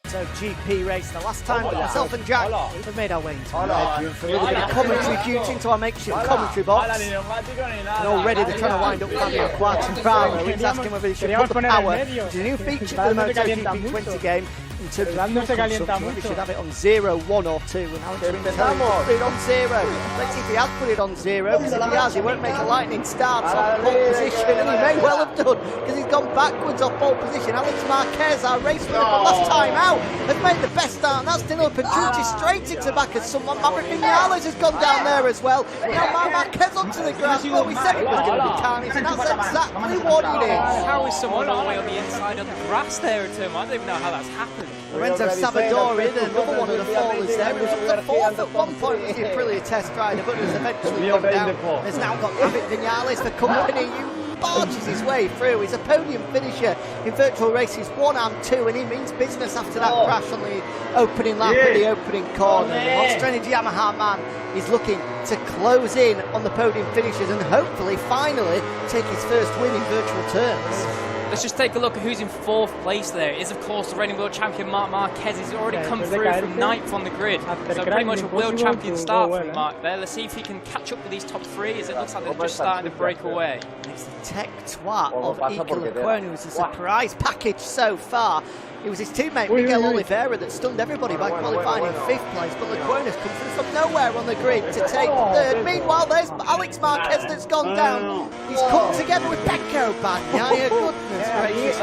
MotoGP race. The last time that myself and Jack have made our way into the bedroom for a little bit of commentary duty into our makeshift commentary box. And already they're trying to wind up Fabio Quartararo. He's asking whether he should put the power, which is a new feature for the MotoGP 20 game. In terms of fuel consumption, we should have it on 0, 1 or 2, and Alex Rins put it on 0. Let's see if he has put it on 0, because if he has, he won't make a lightning start on pole position, and he may well have done, because he's gone backwards off pole position. Alex Marquez, our race winner for last time out, has made the best start, and that's Danilo Petrucci straight into back as someone. Maverick Vinales has gone down there as well. Now Marquez onto the grass. Well, we said it was going to be carnage, and that's exactly what it is. How is someone all the way on the inside of the grass there in turn? I don't even know how that's happened. Lorenzo Savadori, another one of the fallers there. He was up to 4th at one point with the Aprilia test rider, but has eventually gone down. Has now got Maverick Vinales for company. He barges his way through. He's a podium finisher in virtual races 1 and 2, and he means business after that crash on the opening lap of the opening corner. The Monster Energy Yamaha man is looking to close in on the podium finishers and hopefully, finally, take his first win in virtual terms. Let's just take a look at who's in 4th place there. It is, of course, the reigning world champion Marc Marquez. He's already come through from 9th on the grid. So pretty much a world champion start from Marc there. Let's see if he can catch up with these top 3 as it looks like they're just starting to break away. It's the tech twat of Iker Lecuona, who's a surprise package so far. It was his teammate Miguel Oliveira that stunned everybody by qualifying in 5th place, but Lecuona's come through from nowhere on the grid to take 3rd. Meanwhile, there's Alex Marquez that's gone down. He's come together with Pecco Bagnaia. Goodness gracious.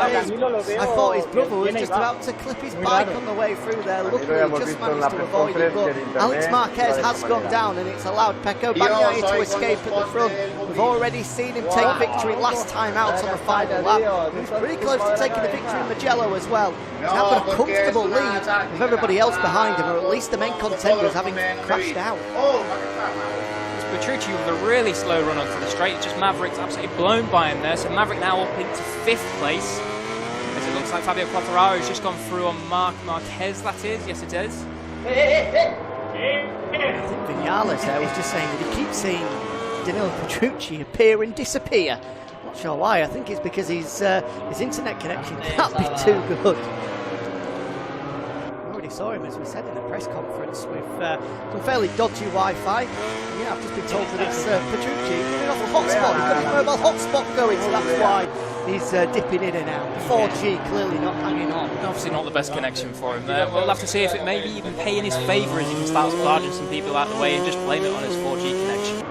I thought his brother was just about to clip his bike on the way through there. Luckily, he just managed to avoid it, but Alex Marquez has gone down, and it's allowed Pecco Bagnaia to escape at the front. We've already seen him take victory last time out on the final lap. He was pretty close to taking the victory in Mugello as well. He's now got a comfortable lead with everybody else behind him, or at least the main contenders having crashed out. It's Petrucci with a really slow run onto the straight. It's just Maverick's absolutely blown by him there. So Maverick now up into 5th place. As it looks like Fabio Quartararo has just gone through on Marc Marquez, that is. Yes, it is. I think Vinales there was just saying that he keeps seeing Danilo Petrucci appear and disappear. Not sure why. I think it's because his internet connection can't be too good. We already saw him, as we said in the press conference, with some fairly dodgy Wi-Fi. Yeah, I've just been told that it's Petrucci coming off a hotspot. He's got his mobile hotspot going, so that's why he's dipping in and out. 4G clearly not hanging on. Obviously not the best connection for him there. We'll have to see if it maybe even pay in his favour as he can start barging some people out of the way and just blame it on his 4G connection.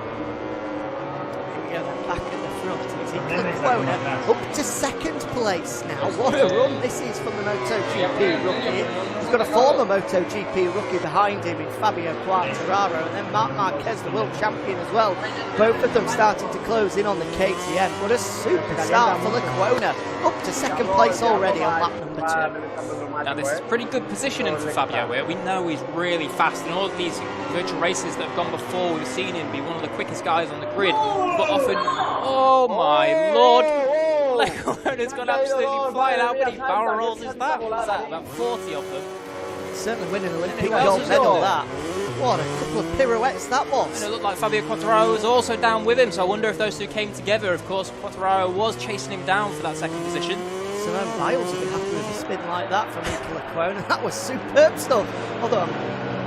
Back at the front, Lecuona up to 2nd place now. What a run this is from the MotoGP rookie. He's got a former MotoGP rookie behind him in Fabio Quartararo, and then Marc Marquez, the world champion as well. Both of them starting to close in on the KTM. What a super start for Lecuona, up to 2nd place already on lap number 2. Now this is pretty good positioning for Fabio here. We know he's really fast. In all of these virtual races that have gone before, we've seen him be one of the quickest guys on the grid, but often, oh my lord, Lecuona's gone absolutely flying out, but he barrel rolls his that. What's that, about 40 of them? Certainly winning an Olympic gold medal, that. What a couple of pirouettes that was. And it looked like Fabio Quartararo was also down with him, so I wonder if those two came together. Of course, Quartararo was chasing him down for that 2nd position. Simone Biles would be happy with a spin like that from Iker Lecuona. That was superb stuff. Although I'm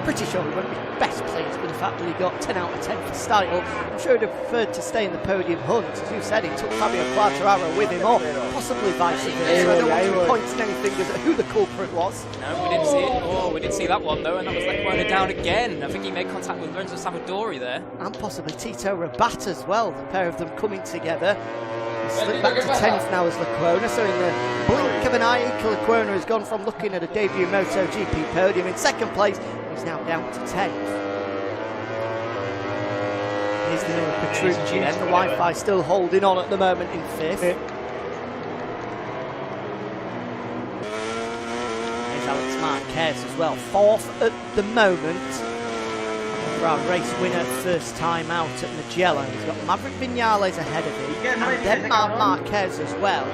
pretty sure he won't be best pleased with the fact that he got 10 out of 10 for style. I'm sure he'd have preferred to stay in the podium hunt. As you said, he took Fabio Quartararo with him, or possibly vice versa. So I don't want to be pointing any fingers at who the culprit was. No, we didn't see it. Oh, we didn't see that one though, and that was Lecuona down again. I think he made contact with Lorenzo Savadori there. And possibly Tito Rabat as well, the pair of them coming together. Slipped back to 10th now as Lecuona, so in the blink of an eye, Iker Lecuona has gone from looking at a debut MotoGP podium in 2nd place, he's now down to 10th. Here's the little Petrucci, and the Wi-Fi still holding on at the moment in 5th. Here's Alex Marquez as well, 4th at the moment. For our race winner, first time out at Mugello. He's got Maverick Vinales ahead of him, and then Marc Marquez as well.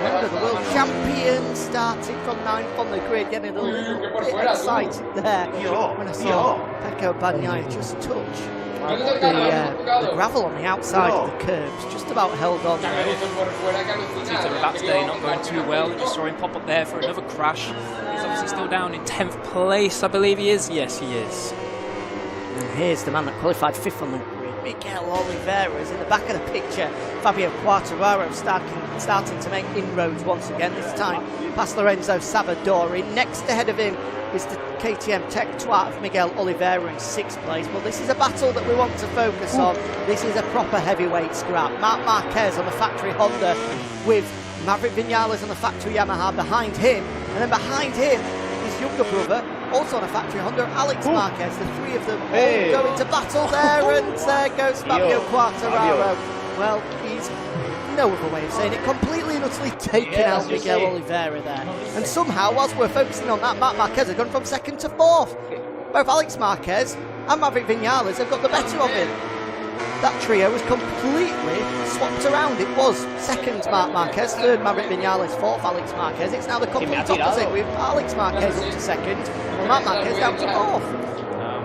Remember, the world champion starting from 9th on the grid, getting a little bit excited there when I saw Pecco Bagnaia just touch the gravel on the outside of the curbs, just about held on. Tito Rabat today not going too well. Just saw him pop up there for another crash. He's Is he still down in 10th place? I believe he is. Yes, he is. And here's the man that qualified 5th on the grid, Miguel Oliveira, is in the back of the picture. Fabio Quartararo starting to make inroads once again, this time past Lorenzo Savadori. Next ahead of him is the KTM Tech Twat of Miguel Oliveira in 6th place. But this is a battle that we want to focus on. This is a proper heavyweight scrap. Marc Marquez on the factory Honda with Maverick Vinales on the factory Yamaha behind him. And then behind him, his younger brother, also on a factory Honda, Alex Marquez. The three of them all go into battle there, and there goes Fabio Quartararo. Well, he's no other way of saying it, completely and utterly taken out Miguel Oliveira there. And somehow, whilst we're focusing on that, Marc Marquez has gone from 2nd to 4th. Both Alex Marquez and Maverick Vinales have got the better of him. That trio was completely swapped around. It was 2nd Marc Marquez, 3rd Maverick Vinales, 4th Alex Marquez. It's now the complete opposite with Alex Marquez up to 2nd and Marc Marquez down to 4th.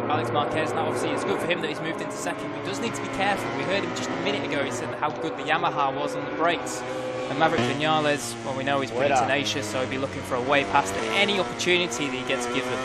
Alex Marquez, now obviously it's good for him that he's moved into 2nd. He does need to be careful. We heard him just a minute ago, he said how good the Yamaha was on the brakes. And Maverick Vinales, well, we know he's pretty tenacious, so he'll be looking for a way past and any opportunity that he gets given.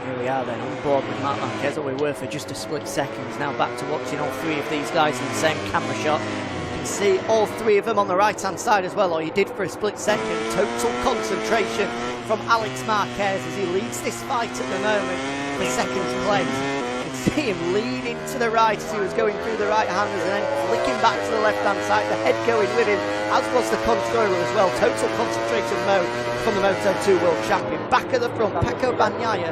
Here we are then, on board with Marc Marquez, or we were for just a split second. Now back to watching all three of these guys in the same camera shot. You can see all three of them on the right-hand side as well, or you did for a split second. Total concentration from Alex Marquez as he leads this fight at the moment for 2nd place. You can see him leading to the right as he was going through the right-handers and then flicking back to the left-hand side, the head going with him, as was the controller as well. Total concentration mode from the Moto2 World Champion. Back at the front, Pecco Bagnaia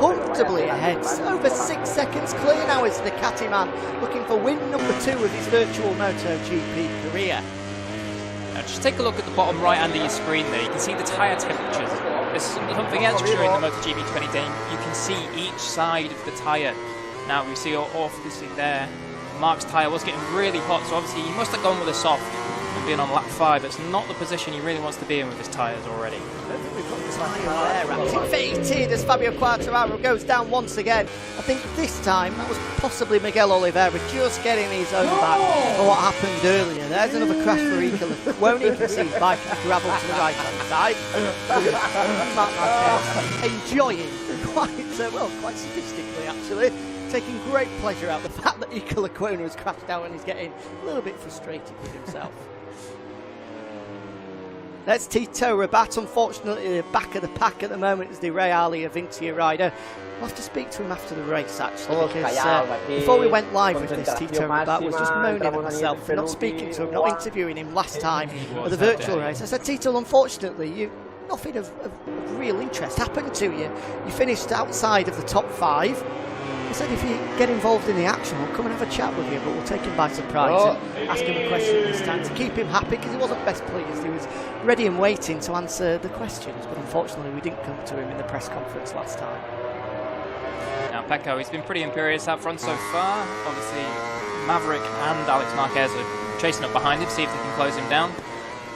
comfortably ahead. Over 6 seconds clear now is the Ducati man, looking for win number 2 of his virtual MotoGP career. Now just take a look at the bottom right hand of your screen there. You can see the tyre temperatures. There's something extra in the MotoGP 20 game. You can see each side of the tyre. Now we see obviously there, Mark's tyre was getting really hot, so obviously he must have gone with a soft. Being on lap 5, it's not the position he really wants to be in with his tyres already. We've got this activated as Fabio Quartararo goes down once again. I think this time that was possibly Miguel Oliveira just getting his own back for what happened earlier. There's another crash for Iker. Won't even see his bike gravel to the right hand side. Marc Marquez enjoying quite sadistically actually, taking great pleasure out of the fact that Iker Lecuona has crashed out and he's getting a little bit frustrated with himself. That's Tito Rabat, unfortunately the back of the pack at the moment is the Real Avintia rider. We'll have to speak to him after the race actually, because before we went live with this, Tito Rabat was just moaning at myself for not speaking to him, not interviewing him last time at the virtual race. I said, Tito, unfortunately nothing of real interest happened to you. You finished outside of the top 5. I said if you get involved in the action, we'll come and have a chat with you, but we'll take him by surprise and ask him a question this time to keep him happy, because he wasn't best pleased. He was ready and waiting to answer the questions, but unfortunately we didn't come to him in the press conference last time. Now Pecco, he's been pretty imperious out front so far. Obviously Maverick and Alex Marquez are chasing up behind him, see if they can close him down.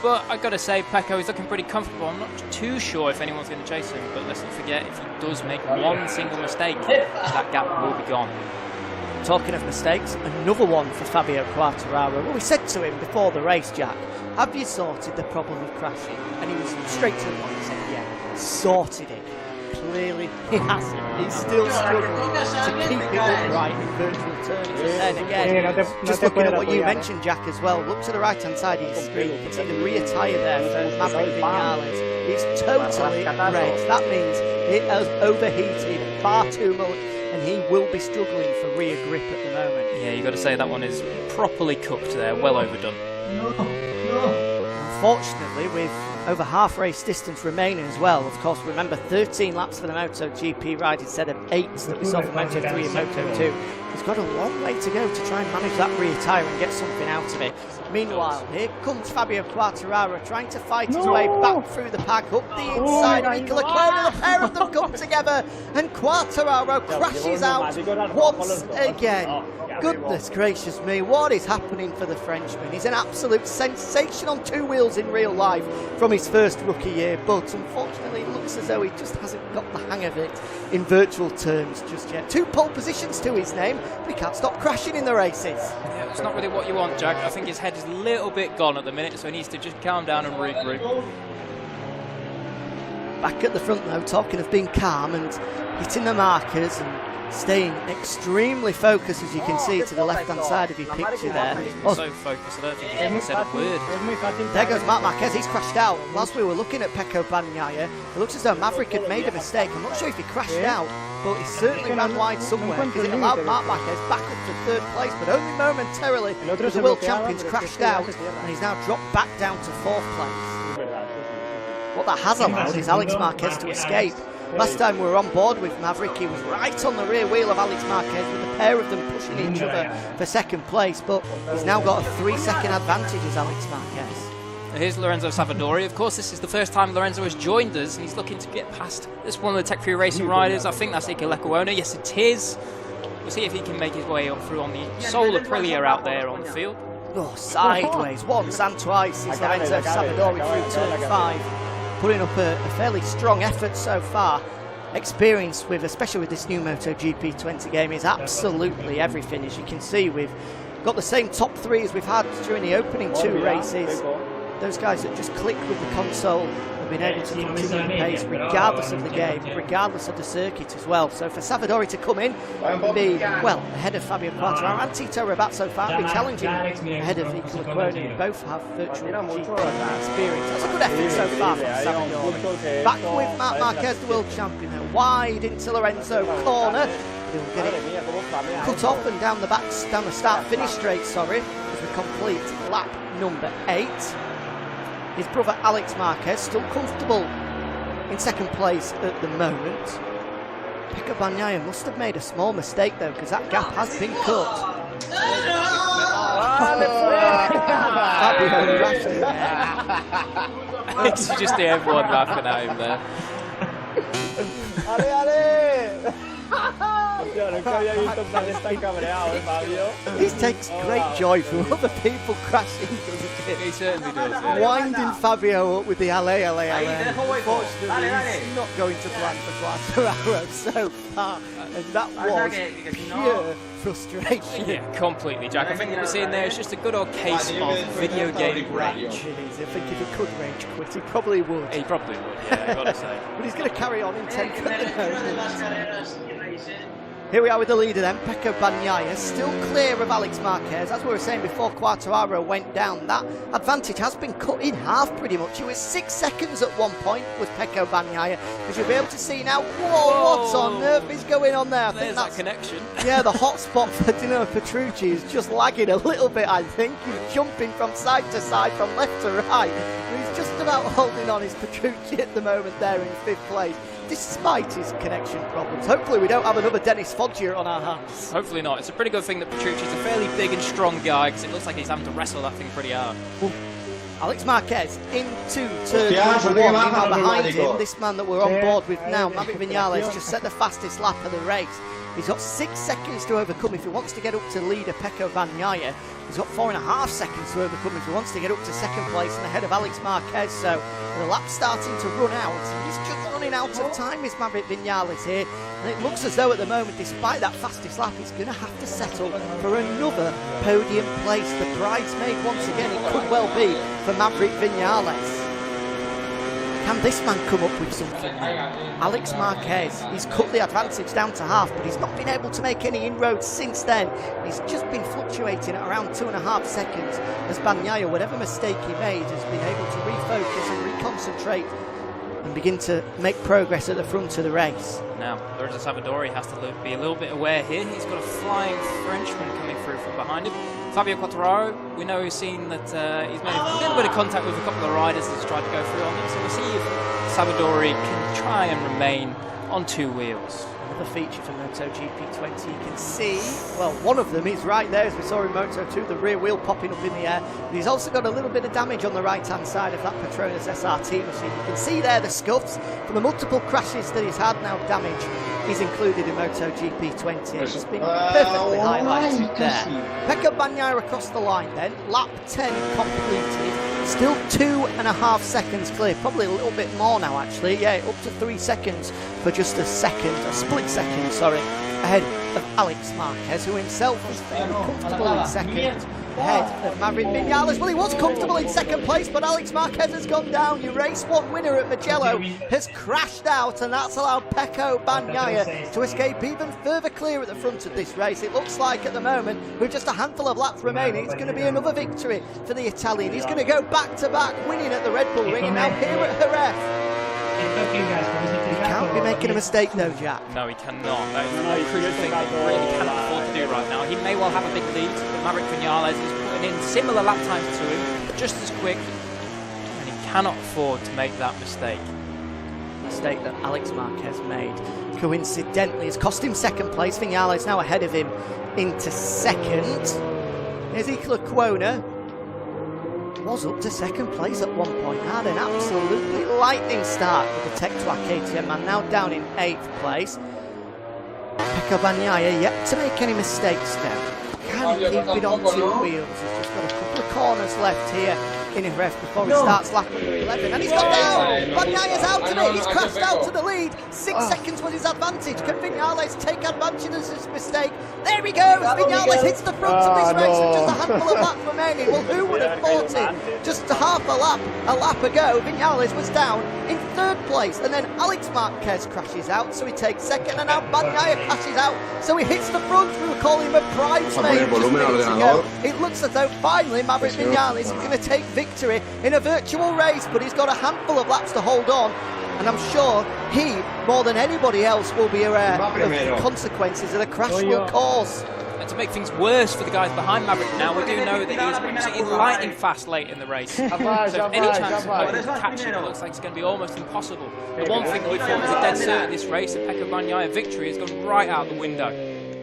But I've got to say, Pecco is looking pretty comfortable. I'm not too sure if anyone's going to chase him, but let's not forget, if he does make one single mistake, that gap will be gone. Talking of mistakes, another one for Fabio Quartararo. Well, we said to him before the race, Jack, have you sorted the problem of crashing? And he was straight to the point, he said, yeah, sorted it. Clearly he hasn't. He's still struggling to keep it upright in virtual terms. And then again, just looking at what you mentioned, Jack, as well, look to the right hand side of your screen, you can see the rear tyre there for Maverick Vinales. It's totally red. That means it has overheated far too much and he will be struggling for rear grip at the moment. Yeah, you've got to say that one is properly cooked there, well overdone. Unfortunately, with over half race distance remaining as well, of course, remember 13 laps for the MotoGP ride instead of 8 that we saw for Moto3 and Moto2. He's got a long way to go to try and manage that rear tyre and get something out of it. Meanwhile, here comes Fabio Quartararo trying to fight his way back through the pack, up the inside of Iker Lecuona. The pair of them come together and Quartararo crashes out once again. Goodness gracious me, what is happening for the Frenchman? He's an absolute sensation on 2 wheels in real life from his first rookie year, but unfortunately it looks as though he just hasn't got the hang of it in virtual terms just yet. 2 pole positions to his name, but he can't stop crashing in the races. Yeah, it's not really what you want, Jack. I think his head is a little bit gone at the minute, so he needs to just calm down and regroup. Back at the front though, talking of being calm and hitting the markers and staying extremely focused, as you can see to the left-hand side of your picture there. Oh, so focused, I don't think he even said a word. There goes Marc Marquez, he's crashed out. Whilst we were looking at Pecco Bagnaia, it looks as though Maverick had made a mistake. I'm not sure if he crashed out, but he certainly ran wide somewhere, because it allowed Marc Marquez back up to third place, but only momentarily, because the world champions crashed out, and he's now dropped back down to fourth place. What that has allowed is Alex Marquez to escape. Last time we were on board with Maverick, he was right on the rear wheel of Alex Marquez, with the pair of them pushing each other for second place, but he's now got a 3-second advantage as Alex Marquez. Here's Lorenzo Savadori. Of course, this is the first time Lorenzo has joined us, and he's looking to get past this one of the Tech Fury Racing riders. I think that's Ike Lekuona. Yes, it is. We'll see if he can make his way up through on the Solar Aprilia out there on the field. Oh, sideways, once and twice is Lorenzo Savadori through turn 5. Putting up a fairly strong effort so far. Experience with, especially with this new MotoGP 20 game, is absolutely everything. As you can see, we've got the same top 3 as we've had during the opening 2 races. Those guys that just click with the console have been able to continue the pace regardless of the game, regardless of the circuit as well. So for Savadori to come in and be, well, ahead of Fabio Quartararo and Tito Rabat so far, be challenging ahead of Ike Lekuona, who both have virtual GP experience. That's a good effort so far from Savadori. Back with Marc Marquez, the world champion, now wide into Lorenzo corner. He'll get it cut off and down the start-finish straight, as we complete lap number 8. His brother Alex Marquez still comfortable in second place at the moment. Pecco Bagnaia must have made a small mistake though, because that gap has been cut. It's just the everyone laughing at him there. He takes great joy from other people crashing, doesn't he? He certainly does. Yeah. Winding Fabio up with the Ale. Unfortunately, he's not going to plan for Quartararo so far, and that was pure frustration. Yeah, completely, Jack. I think what we're seeing there is just a good old case of video game rage. I think if he could rage quit, he probably would. He probably would, yeah, I've got to say. But he's going to carry on in 10th at the moment. Here we are with the leader then, Pecco Bagnaia, still clear of Alex Marquez. As we were saying before Quartararo went down, that advantage has been cut in half pretty much. It was 6 seconds at one point with Pecco Bagnaia, as you'll be able to see now. Whoa, what on earth is going on there? I think that's that connection. Yeah, the hot spot for Dino Petrucci is just lagging a little bit, I think. He's jumping from side to side, from left to right. He's just about holding on his Petrucci at the moment there in 5th place, despite his connection problems. Hopefully we don't have another Dennis Foggia on our hands. Hopefully not. It's a pretty good thing that Petrucci's a fairly big and strong guy, because it looks like he's having to wrestle that thing pretty hard. Ooh. Alex Marquez into turn number 1. Now behind him, this man that we're on board with now, Maverick Vinales, just set the fastest lap of the race. He's got 6 seconds to overcome if he wants to get up to leader Pecco Bagnaia. He's got 4.5 seconds to overcome if he wants to get up to second place and ahead of Alex Marquez. So the lap's starting to run out. He's just running out of time, is Maverick Vinales here. And it looks as though at the moment, despite that fastest lap, he's going to have to settle for another podium place. The bridesmaid once again, it could well be for Maverick Vinales. Can this man come up with something? Alex Marquez, he's cut the advantage down to half, but he's not been able to make any inroads since then. He's just been fluctuating at around 2.5 seconds as Bagnaia, whatever mistake he made, has been able to refocus and reconcentrate and begin to make progress at the front of the race. Now, Lorenzo Savadori has to be a little bit aware here. He's got a flying Frenchman coming through from behind him. Fabio Quartararo, we know he's seen that he's made a little bit of contact with a couple of riders that's tried to go through on him, so we'll see if Savadori can try and remain on 2 wheels. Another feature for MotoGP 20, you can see, well, one of them is right there, as we saw in Moto2, the rear wheel popping up in the air. But he's also got a little bit of damage on the right-hand side of that Petronas SRT machine. You can see there the scuffs from the multiple crashes that he's had. Now damage is included in MotoGP 20. It's been perfectly highlighted there. Pecco Bagnaia across the line then, lap 10 completed. Still 2.5 seconds clear, probably a little bit more now actually. Yeah, up to 3 seconds for just a split second, ahead of Alex Marquez, who himself was fairly comfortable in second. ahead of Maverick Vinales. Well, he was comfortable in second place, but Alex Marquez has gone down. Your race one winner at Mugello has crashed out, and that's allowed Pecco Bagnaia to escape even further clear at the front of this race. It looks like at the moment, with just a handful of laps remaining, it's going to be another victory for the Italian. He's going to go back-to-back, winning at the Red Bull Ring, and now here at Jerez. He can't be making a mistake though, Jack. No, he cannot. That is a crucial thing that he really cannot afford to do right now. He may well have a big lead, but Maverick Vinales is putting in similar lap times to him, just as quick, and he cannot afford to make that mistake. Mistake that Alex Marquez made, coincidentally, has cost him second place. Vinales now ahead of him into second. Ezekiel Cuona was up to second place at one point, had an absolutely lightning start with the Tech2 KTM man, now down in 8th place. Pecco Bagnaia yet to make any mistakes now. Can he keep it on 2 wheels? He's just got a couple of corners left here in Jerez before he starts lap number 11, and he's gone down! Bagnaia's out of it, he's crashed out to the lead. 6 seconds was his advantage. Can Vinales take advantage of this mistake? There he goes! Vinales hits the front of this race with just a handful of laps remaining. Well, who would have thought it? Just half a lap ago, Vinales was down in 3rd place, and then Alex Marquez crashes out, so he takes second, and now Bagnaia crashes out, so he hits the front. We were calling him a bridesmaid just minutes ago. It looks as though finally Maverick Vinales is going to take victory in a virtual race, but he's got a handful of laps to hold on, and I'm sure he, more than anybody else, will be aware of the consequences that a crash will cause. And to make things worse for the guys behind Maverick now, we do know that he is absolutely lightning fast late in the race. So any chance of catching it looks like it's going to be almost impossible. The one thing that we thought was a dead cert in this race, a Pecco Bagnaia victory, has gone right out the window.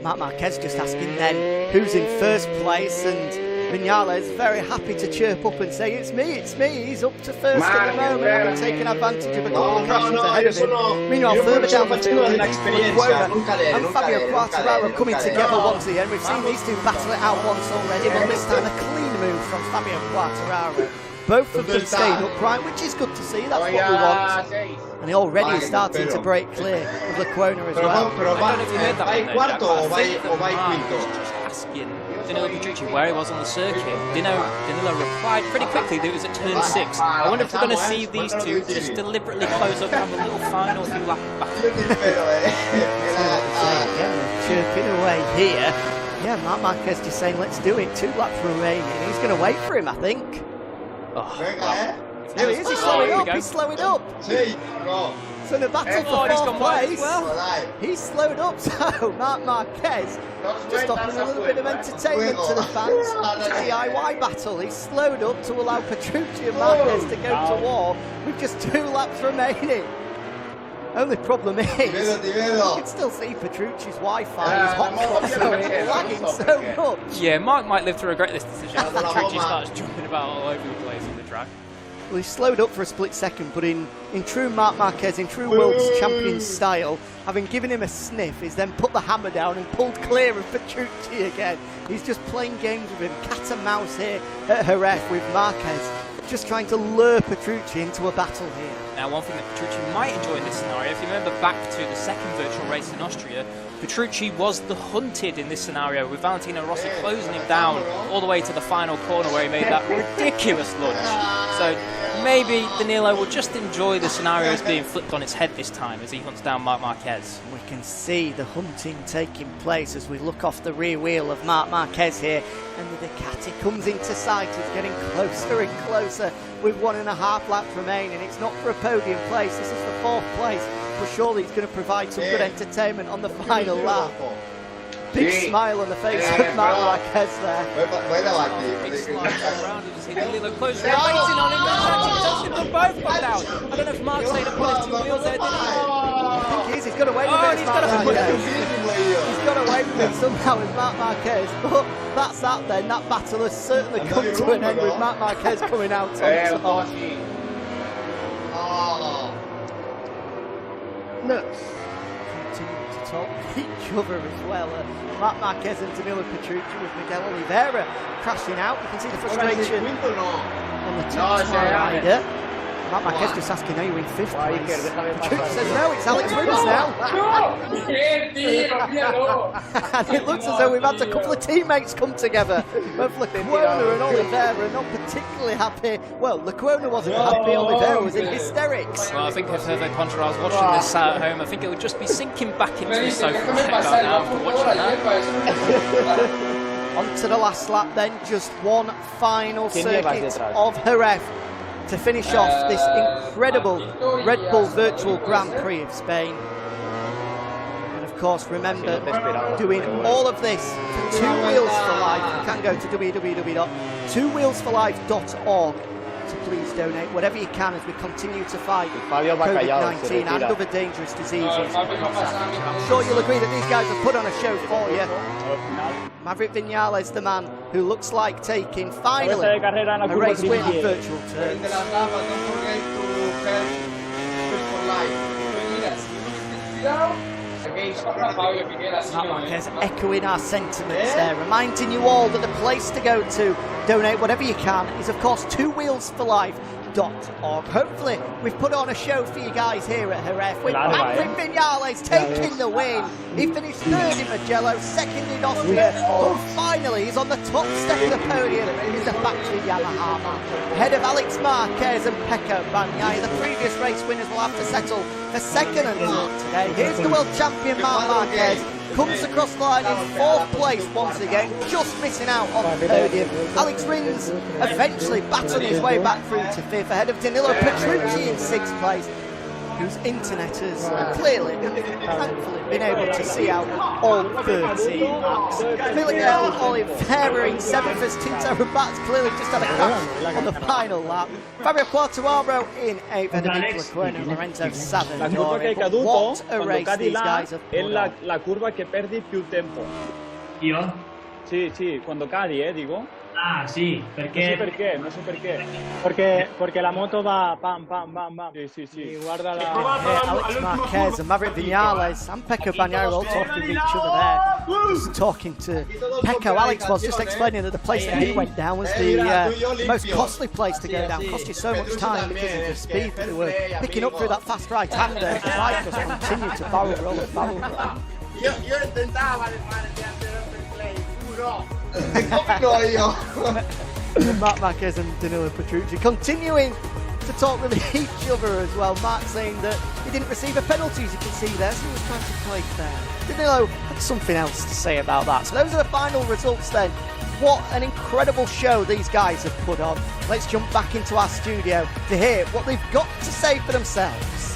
Marc Marquez just asking then who's in 1st place, and Vinales very happy to chirp up and say, it's me, he's up to 1st at the moment, having taken advantage of a couple of crashes ahead of him. Meanwhile, further down the field, Cuona and Fabio Quartararo coming together once again. We've seen these two battle it out once already, but this time a clean move from Fabio Quartararo. Both of them stayed upright, which is good to see, that's what we want. And he already is starting to break clear of the Cuona as well. I don't know if you heard that one there, Jack, but I think that Mark was just asking Danilo Petrucci where he was on the circuit. Danilo replied pretty quickly that it was at turn 6. I wonder if we're going to see these two just deliberately close up and have a little final few lap battle. Chirping away here. Yeah, Marc Marquez just saying, let's do it. 2 laps remaining. He's going to wait for him, I think. Oh, well. There he is, he's slowing up, he's slowing up. So the battle for 4th place, well, he's slowed up, so Marc Marquez just offering a little bit of entertainment to the fans. It's a DIY battle. He's slowed up to allow Petrucci and Marquez to go to war with just 2 laps remaining. Only problem is, you can still see Petrucci's Wi-Fi is hot, so it's lagging so much. Yeah, Mark might live to regret this decision as Petrucci starts jumping about all over the place on the track. Well, he slowed up for a split second, but in true Marc Marquez, in true world champion style, having given him a sniff, he's then put the hammer down and pulled clear of Petrucci again. He's just playing games with him, cat and mouse here at Jerez with Marquez, just trying to lure Petrucci into a battle here. Now, one thing that Petrucci might enjoy in this scenario, if you remember back to the 2nd virtual race in Austria, Petrucci was the hunted in this scenario, with Valentino Rossi closing him down all the way to the final corner where he made that ridiculous lunge. So maybe Danilo will just enjoy the scenario as being flipped on its head this time as he hunts down Marc Marquez. We can see the hunting taking place as we look off the rear wheel of Marc Marquez here, and the Ducati comes into sight. It's getting closer and closer with 1.5 laps remaining. It's not for a podium place, this is for 4th place, but surely it's going to provide some good entertainment on the final lap. Big smile on the face of Marc Marquez there. Big slide around and see Danilo close, waiting on him. Actually touched them both got down. I don't know if Mark stayed up on his 2 wheels there, did he? I think he's got away with it. He's got away with it somehow with Marc Marquez, but that's that then. That battle has certainly come to an end with Marc Marquez coming out on top. Continuing to talk to each other as well. Marc Marquez and Danilo Petrucci with Miguel Oliveira crashing out. You can see the frustration on the top rider. Marc Marquez just asking, are you in 5th place? Petrucci says, no, it's Alex Rins now. And it looks as though we've had a couple of teammates come together. Both Lecuona and Oliveira are not particularly happy. Well, Lecuona wasn't happy, Oliveira was in hysterics. Well, I think if Hervé Contreras was watching this at home, I think it would just be sinking back into his sofa right about now after watching that. On to the last lap then, just one final circuit of Jerez to finish off this incredible Red Bull Virtual Grand Prix of Spain. And of course, remember, doing all of this for 2 Wheels for Life. You can go to www.twowheelsforlife.org to please donate whatever you can as we continue to fight COVID-19 and other dangerous diseases. I'm sure you'll agree that these guys have put on a show for you. Maverick Viñales, the man who looks like taking finally a race win on virtual terms. Marc Marquez echoing our sentiments there, reminding you all that the place to go to donate whatever you can is of course twowheelsforlife.org. Hopefully we've put on a show for you guys here at Jerez with Maverick Viñales taking the win. He finished 3rd in Mugello, 2nd in Austria, but finally he's on the top step of the podium in the factory Yamaha man. Ahead of Alex Marquez and Pecco Bagnaia. The previous race winners will have to settle for 2nd and 3rd today. Here's the world champion Marc Marquez. Comes across the line in 4th place once again, just missing out on the podium. Alex Rins eventually battling his way back through to 5th, ahead of Danilo Petrucci in 6th place, whose internet has clearly and thankfully been able to see out all 13 laps. Miguel Oliveira in 7th as Tito Rabat's clearly just had a crash on the final lap. Fabio Quartararo in 8th, and Lecuona and Lorenzo Savadori. What a race these guys have put on. La curva che perdi più tempo. Io? Sì, quando cadi, dico. Ah, sì, perché... Non so perché. Perché la moto va pam pam pam pam. Sì. Guarda la... Alex Marquez and Maverick Viñales and Pecco Bagnaia all talking to each other there. Just talking to Pecco. Alex was just explaining that the place that he went down was the most costly place to go down. Cost you so much time because of the speed that they were picking up through that fast right-hander. The bike just continued to barrel roll. Io intentavo di fare di play, giuro. Marc Marquez and Danilo Petrucci continuing to talk with each other as well. Marc saying that he didn't receive a penalty, as you can see there, so he was trying to play fair. Danilo had something else to say about that. So those are the final results then. What an incredible show these guys have put on. Let's jump back into our studio to hear what they've got to say for themselves.